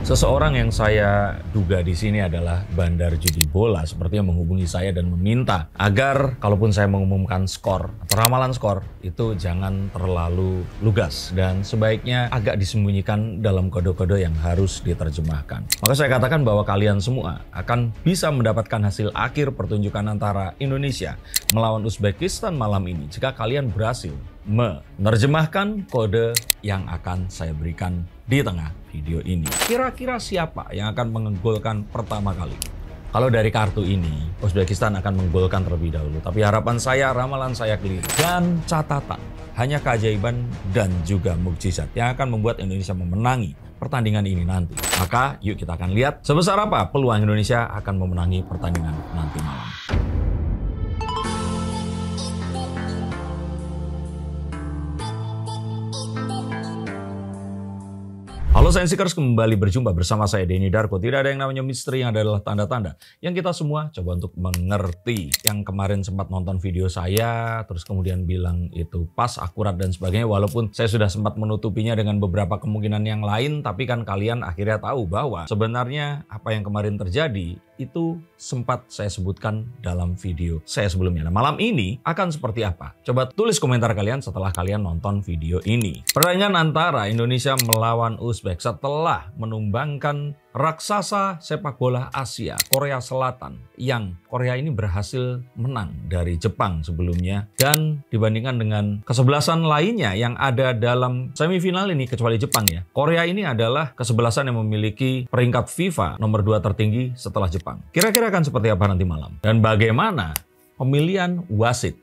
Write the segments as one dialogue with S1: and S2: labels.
S1: Seseorang yang saya duga di sini adalah bandar judi bola sepertinya menghubungi saya dan meminta agar kalaupun saya mengumumkan skor atau ramalan skor itu jangan terlalu lugas dan sebaiknya agak disembunyikan dalam kode-kode yang harus diterjemahkan. Maka saya katakan bahwa kalian semua akan bisa mendapatkan hasil akhir pertunjukan antara Indonesia melawan Uzbekistan malam ini jika kalian berhasil menerjemahkan kode yang akan saya berikan di tengah video ini. Kira-kira siapa yang akan menggolkan pertama kali? Kalau dari kartu ini, Uzbekistan akan menggolkan terlebih dahulu. Tapi harapan saya, ramalan saya keliru. Dan catatan, hanya keajaiban dan juga mukjizat yang akan membuat Indonesia memenangi pertandingan ini nanti. Maka yuk kita akan lihat sebesar apa peluang Indonesia akan memenangi pertandingan nanti malam. Halo Science-Seekers, kembali berjumpa bersama saya Denny Darko. Tidak ada yang namanya misteri, yang adalah tanda-tanda yang kita semua coba untuk mengerti. Yang kemarin sempat nonton video saya, terus kemudian bilang itu pas, akurat dan sebagainya. Walaupun saya sudah sempat menutupinya dengan beberapa kemungkinan yang lain, tapi kan kalian akhirnya tahu bahwa sebenarnya apa yang kemarin terjadi itu sempat saya sebutkan dalam video saya sebelumnya. Nah, malam ini akan seperti apa? Coba tulis komentar kalian setelah kalian nonton video ini. Pertandingan antara Indonesia melawan Uzbek setelah menumbangkan raksasa sepak bola Asia, Korea Selatan, yang Korea ini berhasil menang dari Jepang sebelumnya, dan dibandingkan dengan kesebelasan lainnya yang ada dalam semifinal ini, kecuali Jepang ya, Korea ini adalah kesebelasan yang memiliki peringkat FIFA nomor 2 tertinggi setelah Jepang. Kira-kira akan seperti apa nanti malam? Dan bagaimana pemilihan wasit?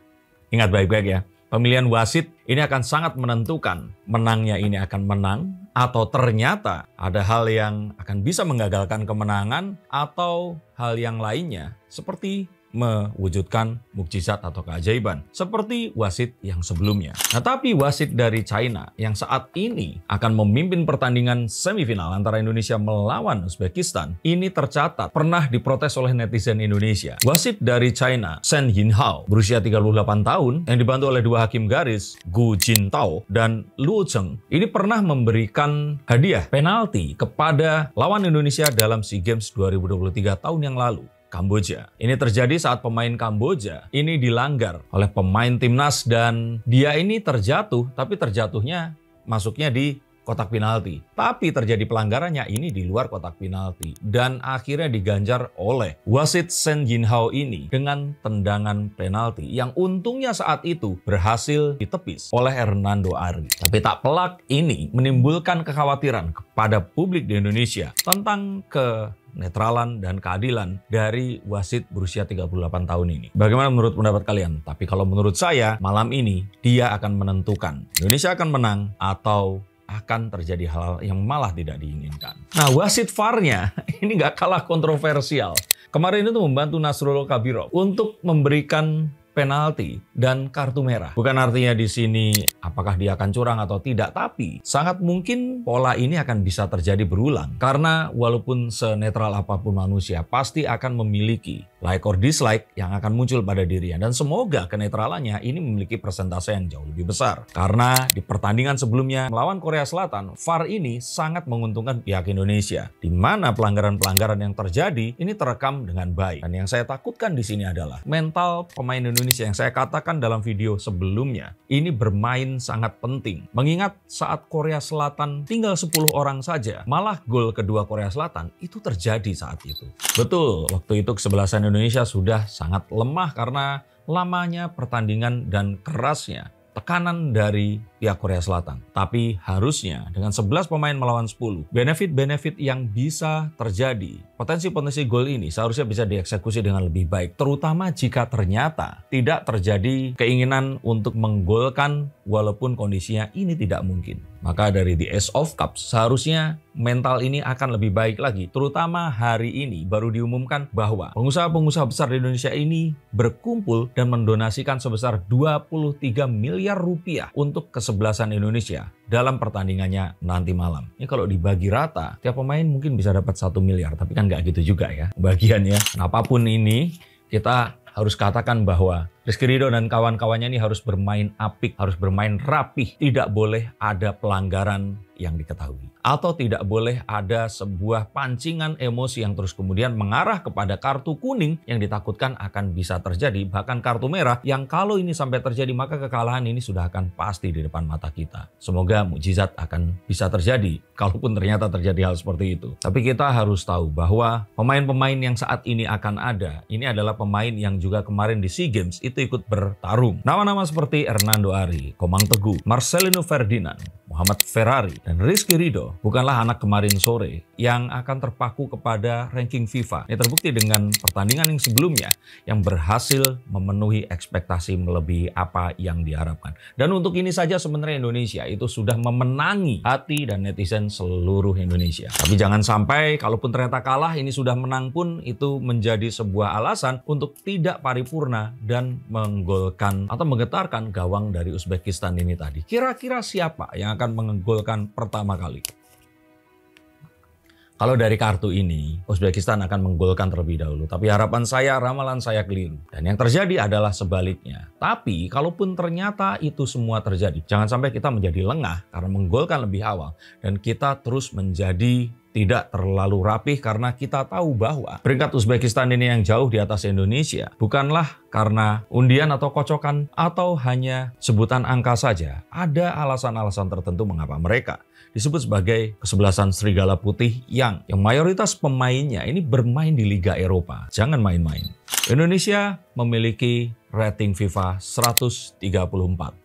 S1: Ingat baik-baik ya, pemilihan wasit ini akan sangat menentukan menangnya ini akan menang, atau ternyata ada hal yang akan bisa menggagalkan kemenangan, atau hal yang lainnya seperti mewujudkan mukjizat atau keajaiban seperti wasit yang sebelumnya. Nah, tapi wasit dari China yang saat ini akan memimpin pertandingan semifinal antara Indonesia melawan Uzbekistan ini tercatat pernah diprotes oleh netizen Indonesia. Wasit dari China, Shen Yinhao, berusia 38 tahun, yang dibantu oleh dua hakim garis, Gu Jintao dan Luo Cheng, ini pernah memberikan hadiah penalti kepada lawan Indonesia dalam SEA Games 2023 tahun yang lalu, Kamboja. Ini terjadi saat pemain Kamboja ini dilanggar oleh pemain timnas dan dia ini terjatuh, tapi terjatuhnya masuknya di kotak penalti. Tapi terjadi pelanggarannya ini di luar kotak penalti dan akhirnya diganjar oleh wasit Shen Yinhao ini dengan tendangan penalti yang untungnya saat itu berhasil ditepis oleh Hernando Ari. Tapi tak pelak ini menimbulkan kekhawatiran kepada publik di Indonesia tentang netralan dan keadilan dari wasit berusia 38 tahun ini. Bagaimana menurut pendapat kalian? Tapi kalau menurut saya, malam ini dia akan menentukan Indonesia akan menang atau akan terjadi hal yang malah tidak diinginkan. Nah, wasit VAR-nya ini nggak kalah kontroversial. Kemarin itu membantu Nasrullah Kabirov untuk memberikan penalti dan kartu merah. Bukan artinya di sini apakah dia akan curang atau tidak, tapi sangat mungkin pola ini akan bisa terjadi berulang. Karena walaupun senetral apapun manusia, pasti akan memiliki like or dislike yang akan muncul pada dirinya. Dan semoga kenetralannya ini memiliki persentase yang jauh lebih besar. Karena di pertandingan sebelumnya melawan Korea Selatan, VAR ini sangat menguntungkan pihak Indonesia. Di mana pelanggaran-pelanggaran yang terjadi ini terekam dengan baik. Dan yang saya takutkan di sini adalah mental pemain Indonesia yang saya katakan dalam video sebelumnya ini bermain sangat penting. Mengingat saat Korea Selatan tinggal 10 orang saja, malah gol kedua Korea Selatan itu terjadi saat itu. Betul, waktu itu kesebelasan Indonesia sudah sangat lemah karena lamanya pertandingan dan kerasnya tekanan dari pihak Korea Selatan. Tapi harusnya dengan 11 pemain melawan 10, benefit-benefit yang bisa terjadi, potensi-potensi gol ini seharusnya bisa dieksekusi dengan lebih baik. Terutama jika ternyata tidak terjadi keinginan untuk menggolkan walaupun kondisinya ini tidak mungkin. Maka dari the Ace of Cups seharusnya mental ini akan lebih baik lagi. Terutama hari ini baru diumumkan bahwa pengusaha-pengusaha besar di Indonesia ini berkumpul dan mendonasikan sebesar 23 miliar rupiah untuk kesebelasan Indonesia dalam pertandingannya nanti malam. Ini kalau dibagi rata, tiap pemain mungkin bisa dapat 1 miliar, tapi kan nggak gitu juga ya bagiannya. Apapun ini, kita harus katakan bahwa Rizky Ridho dan kawan-kawannya ini harus bermain apik, harus bermain rapih. Tidak boleh ada pelanggaran yang diketahui. Atau tidak boleh ada sebuah pancingan emosi yang terus kemudian mengarah kepada kartu kuning yang ditakutkan akan bisa terjadi. Bahkan kartu merah yang kalau ini sampai terjadi maka kekalahan ini sudah akan pasti di depan mata kita. Semoga mukjizat akan bisa terjadi kalaupun ternyata terjadi hal seperti itu. Tapi kita harus tahu bahwa pemain-pemain yang saat ini akan ada, ini adalah pemain yang juga kemarin di SEA Games itu ikut bertarung. Nama-nama seperti Hernando Ari, Komang Teguh, Marcelino Ferdinand, Muhammad Ferrari, dan Rizky Ridho bukanlah anak kemarin sore yang akan terpaku kepada ranking FIFA. Ini terbukti dengan pertandingan yang sebelumnya yang berhasil memenuhi ekspektasi melebihi apa yang diharapkan. Dan untuk ini saja sebenarnya Indonesia itu sudah memenangi hati dan netizen seluruh Indonesia. Tapi jangan sampai kalaupun ternyata kalah ini sudah menang pun itu menjadi sebuah alasan untuk tidak paripurna dan menggolkan atau menggetarkan gawang dari Uzbekistan ini tadi. Kira-kira siapa yang akan menggolkan pertama kali? Kalau dari kartu ini, Uzbekistan akan menggolkan terlebih dahulu. Tapi harapan saya, ramalan saya keliru. Dan yang terjadi adalah sebaliknya. Tapi kalaupun ternyata itu semua terjadi, jangan sampai kita menjadi lengah karena menggolkan lebih awal. Dan kita terus menjadi tidak terlalu rapih karena kita tahu bahwa peringkat Uzbekistan ini yang jauh di atas Indonesia bukanlah karena undian atau kocokan atau hanya sebutan angka saja. Ada alasan-alasan tertentu mengapa mereka disebut sebagai kesebelasan serigala putih yang mayoritas pemainnya ini bermain di Liga Eropa. Jangan main-main. Indonesia memiliki rating FIFA 134.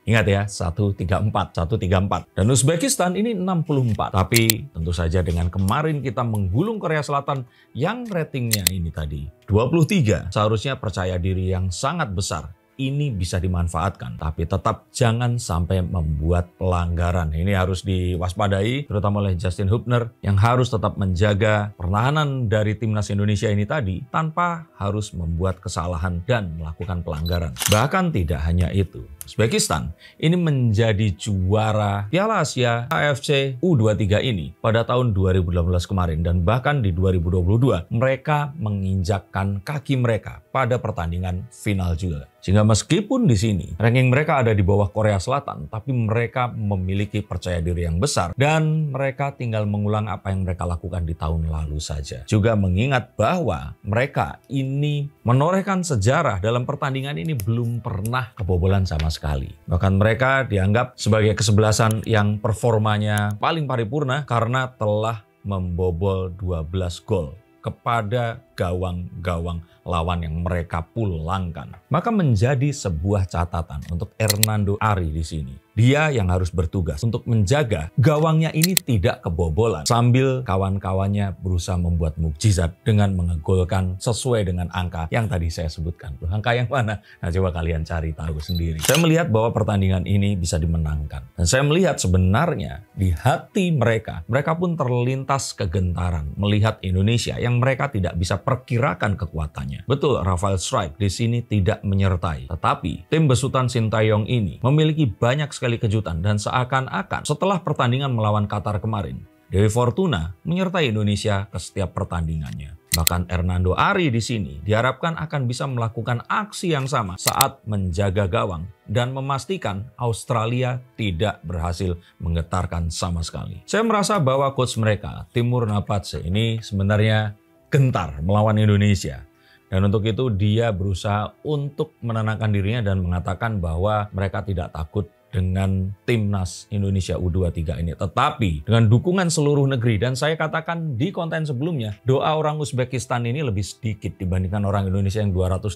S1: Ingat ya, 134. Dan Uzbekistan ini 64. Tapi tentu saja dengan kemarin kita menggulung Korea Selatan yang ratingnya ini tadi 23. Seharusnya percaya diri yang sangat besar ini bisa dimanfaatkan, tapi tetap jangan sampai membuat pelanggaran. Ini harus diwaspadai, terutama oleh Justin Hubner yang harus tetap menjaga pertahanan dari timnas Indonesia ini tadi tanpa harus membuat kesalahan dan melakukan pelanggaran. Bahkan tidak hanya itu, Uzbekistan ini menjadi juara Piala Asia AFC U23 ini pada tahun 2018 kemarin, dan bahkan di 2022 mereka menginjakkan kaki mereka pada pertandingan final juga. Sehingga meskipun di sini ranking mereka ada di bawah Korea Selatan, tapi mereka memiliki percaya diri yang besar dan mereka tinggal mengulang apa yang mereka lakukan di tahun lalu saja. Juga mengingat bahwa mereka ini menorehkan sejarah dalam pertandingan ini belum pernah kebobolan sama sekali. Bahkan mereka dianggap sebagai kesebelasan yang performanya paling paripurna karena telah membobol 12 gol kepada gawang-gawang lawan yang mereka pulangkan. Maka menjadi sebuah catatan untuk Hernando Ari di sini. Dia yang harus bertugas untuk menjaga gawangnya ini tidak kebobolan sambil kawan-kawannya berusaha membuat mukjizat dengan mengegolkan sesuai dengan angka yang tadi saya sebutkan. Loh, angka yang mana? Nah, coba kalian cari tahu sendiri. Saya melihat bahwa pertandingan ini bisa dimenangkan. Dan saya melihat sebenarnya di hati mereka pun terlintas kegentaran melihat Indonesia yang mereka tidak bisa perkirakan kekuatannya. Betul, Rafael Strike di sini tidak menyertai. Tetapi tim besutan Sintayong ini memiliki banyak sekali kejutan dan seakan-akan setelah pertandingan melawan Qatar kemarin, Dewi Fortuna menyertai Indonesia ke setiap pertandingannya. Bahkan Hernando Ari di sini diharapkan akan bisa melakukan aksi yang sama saat menjaga gawang dan memastikan Australia tidak berhasil menggetarkan sama sekali. Saya merasa bahwa coach mereka, Timur Napatse, ini sebenarnya gentar melawan Indonesia. Dan untuk itu dia berusaha untuk menenangkan dirinya dan mengatakan bahwa mereka tidak takut dengan timnas Indonesia U23 ini. Tetapi dengan dukungan seluruh negeri, dan saya katakan di konten sebelumnya, doa orang Uzbekistan ini lebih sedikit dibandingkan orang Indonesia yang 280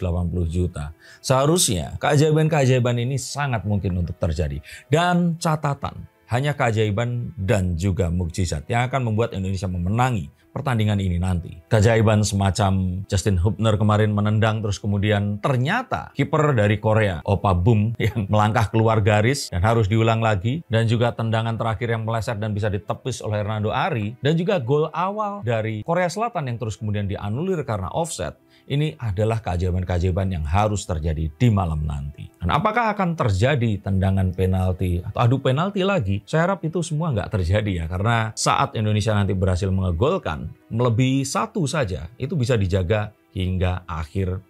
S1: juta. Seharusnya keajaiban-keajaiban ini sangat mungkin untuk terjadi. Dan catatan, hanya keajaiban dan juga mukjizat yang akan membuat Indonesia memenangi pertandingan ini nanti. Keajaiban semacam Justin Hubner kemarin menendang terus kemudian ternyata kiper dari Korea, Opa Boom, yang melangkah keluar garis dan harus diulang lagi, dan juga tendangan terakhir yang meleset dan bisa ditepis oleh Hernando Ari, dan juga gol awal dari Korea Selatan yang terus kemudian dianulir karena offset. Ini adalah keajaiban-keajaiban yang harus terjadi di malam nanti. Dan apakah akan terjadi tendangan penalti atau adu penalti lagi? Saya harap itu semua nggak terjadi ya, karena saat Indonesia nanti berhasil mengegolkan, bahkan melebihi 1 saja itu bisa dijaga hingga akhir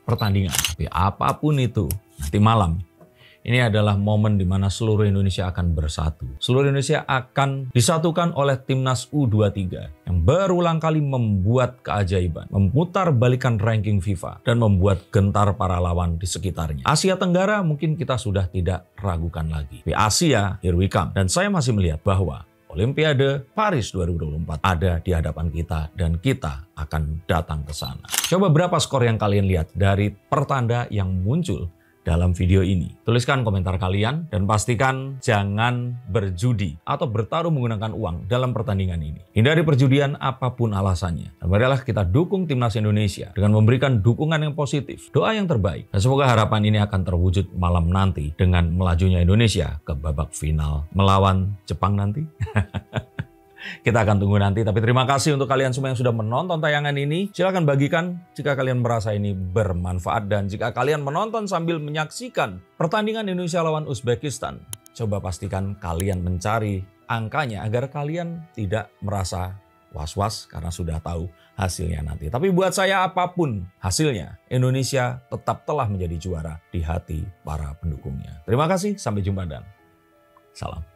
S1: pertandingan. Tapi apapun itu, nanti malam ini adalah momen di mana seluruh Indonesia akan bersatu. Seluruh Indonesia akan disatukan oleh Timnas U23 yang berulang kali membuat keajaiban, memutar balikan ranking FIFA, dan membuat gentar para lawan di sekitarnya. Asia Tenggara mungkin kita sudah tidak ragukan lagi. Di Asia, here we come. Dan saya masih melihat bahwa Olimpiade Paris 2024 ada di hadapan kita dan kita akan datang ke sana. Coba berapa skor yang kalian lihat dari pertanda yang muncul dalam video ini? Tuliskan komentar kalian dan pastikan jangan berjudi atau bertaruh menggunakan uang dalam pertandingan ini. Hindari perjudian apapun alasannya. Dan marilah kita dukung Timnas Indonesia dengan memberikan dukungan yang positif, doa yang terbaik. Dan semoga harapan ini akan terwujud malam nanti dengan melajunya Indonesia ke babak final melawan Jepang nanti. Kita akan tunggu nanti, tapi terima kasih untuk kalian semua yang sudah menonton tayangan ini. Silahkan bagikan jika kalian merasa ini bermanfaat, dan jika kalian menonton sambil menyaksikan pertandingan Indonesia lawan Uzbekistan, coba pastikan kalian mencari angkanya agar kalian tidak merasa was-was karena sudah tahu hasilnya nanti. Tapi buat saya apapun hasilnya, Indonesia tetap telah menjadi juara di hati para pendukungnya. Terima kasih, sampai jumpa dan salam.